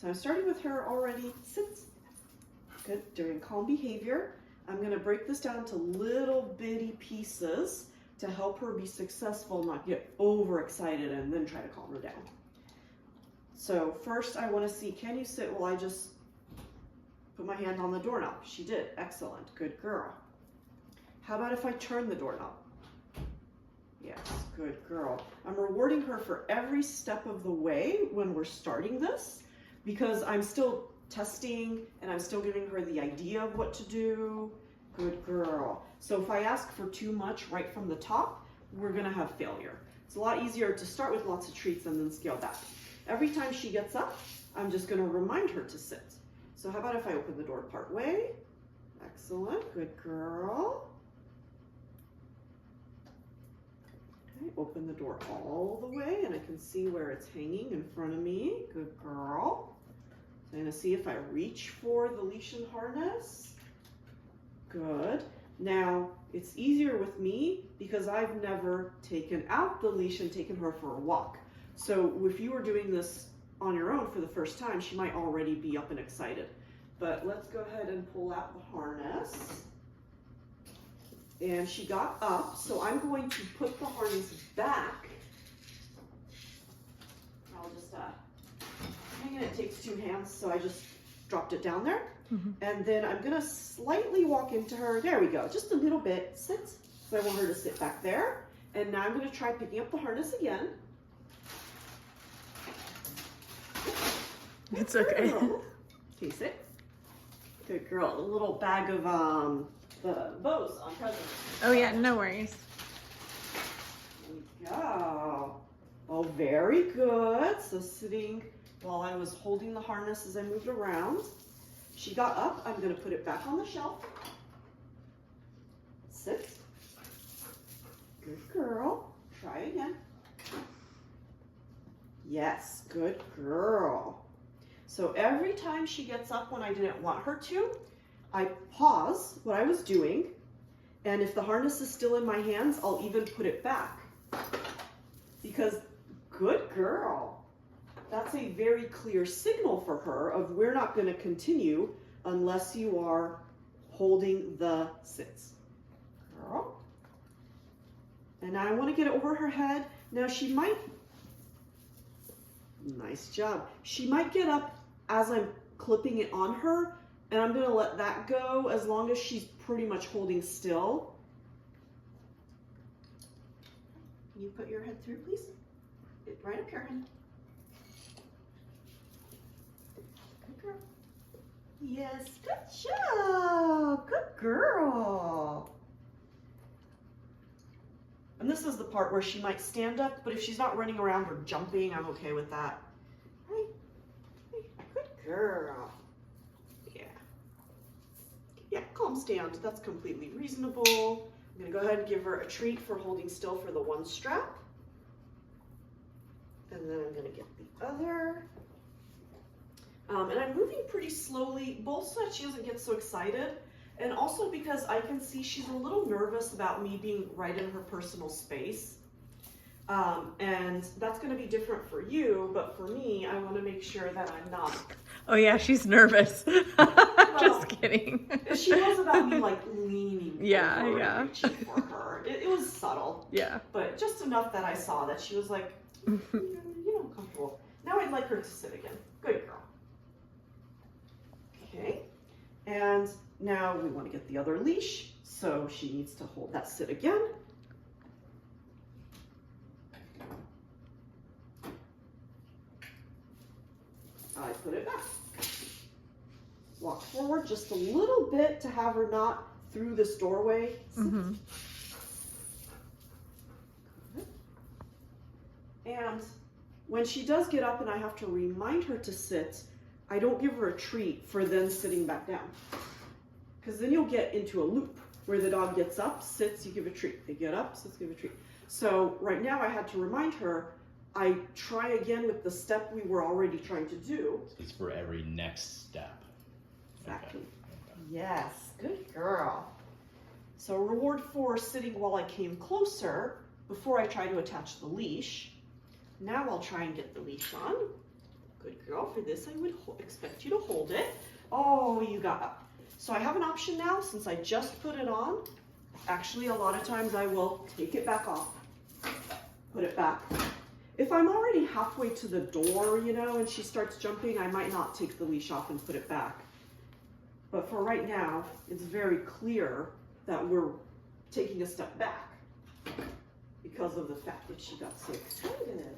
So I'm starting with her already. Sit. Good. During calm behavior, I'm going to break this down to little bitty pieces to help her be successful, not get overexcited and then try to calm her down. So first I want to see, can you sit while I just put my hand on the doorknob? She did. Excellent. Good girl. How about if I turn the doorknob? Yes, good girl. I'm rewarding her for every step of the way when we're starting this because I'm still testing and I'm still giving her the idea of what to do. Good girl. So if I ask for too much right from the top, we're going to have failure. It's a lot easier to start with lots of treats and then scale back. Every time she gets up, I'm just going to remind her to sit. So how about if I open the door part way? Excellent. Good girl. Okay, open the door all the way and I can see where it's hanging in front of me. Good girl. So I'm going to see if I reach for the leash and harness. Good. Now, it's easier with me because I've never taken out the leash and taken her for a walk. So if you were doing this on your own for the first time, she might already be up and excited. But let's go ahead and pull out the harness. And she got up, so I'm going to put the harness back. I'll just hang it. It takes two hands, so I just dropped it down there. And then I'm going to slightly walk into her. There we go. Just a little bit. Sit. So I want her to sit back there. And now I'm going to try picking up the harness again. It's okay. Okay, sit. Good girl. A little bag of the bows on presents. Oh yeah, no worries. There we go. Oh, very good. So sitting while I was holding the harness as I moved around. She got up. I'm going to put it back on the shelf. Sit. Good girl. Try again. Yes, good girl. So every time she gets up when I didn't want her to, I pause what I was doing, and if the harness is still in my hands, I'll even put it back. Because good girl. That's a very clear signal for her of we're not going to continue unless you are holding the sits. Girl. And now I want to get it over her head. Now she might, nice job. She might get up as I'm clipping it on her, and I'm going to let that go as long as she's pretty much holding still. Can you put your head through, please? Right up here, honey. Good girl. Yes, good job. Good girl. And this is the part where she might stand up, but if she's not running around or jumping, I'm okay with that. Right. Good girl. Yeah. Yeah, calm stand. That's completely reasonable. I'm going to go ahead and give her a treat for holding still for the one strap. And then I'm going to get the other. And I'm moving pretty slowly, both so that she doesn't get so excited, and also because I can see she's a little nervous about me being right in her personal space. And that's going to be different for you, but for me, I want to make sure that I'm not. Oh yeah, she's nervous. Just kidding. She was about me like leaning Yeah, forward yeah. and reaching for her. It was subtle. Yeah. But just enough that I saw that she was like, you know, comfortable. Now I'd like her to sit again. Good girl. Okay. And now we want to get the other leash. So she needs to hold that sit again. I put it back. Walk forward just a little bit to have her not through this doorway. Mm-hmm. And when she does get up and I have to remind her to sit, I don't give her a treat for then sitting back down. Because then you'll get into a loop where the dog gets up, sits, you give a treat. They get up, sits, give a treat. So right now I had to remind her, I try again with the step we were already trying to do. It's for every next step. Exactly. Okay. Yes, good girl. So reward for sitting while I came closer before I try to attach the leash. Now I'll try and get the leash on. Good girl. For this, I would expect you to hold it. Oh, you got up. So I have an option now since I just put it on. Actually, a lot of times I will take it back off, put it back. If I'm already halfway to the door, you know, and she starts jumping, I might not take the leash off and put it back. But for right now, it's very clear that we're taking a step back because of the fact that she got so excited.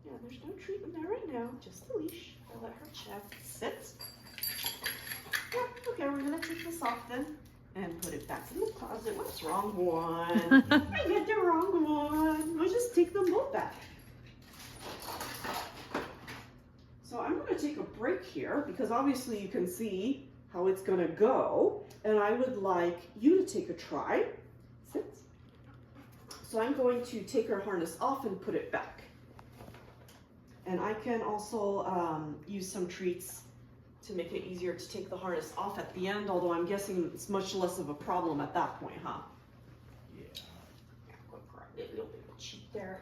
Yeah, there's no treat in there right now, just the leash. I'll let her check. Sit. Yeah, okay, we're gonna take this off then and put it back in the closet. What's wrong one? I get the wrong one. We'll just take them both back. So I'm gonna take a break here because obviously you can see how it's gonna go. And I would like you to take a try. Sit. So I'm going to take her harness off and put it back. And I can also use some treats to make it easier to take the harness off at the end, although I'm guessing it's much less of a problem at that point, huh? Yeah. Go grab a little bit of cheek there.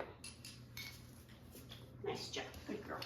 Nice job, good girl.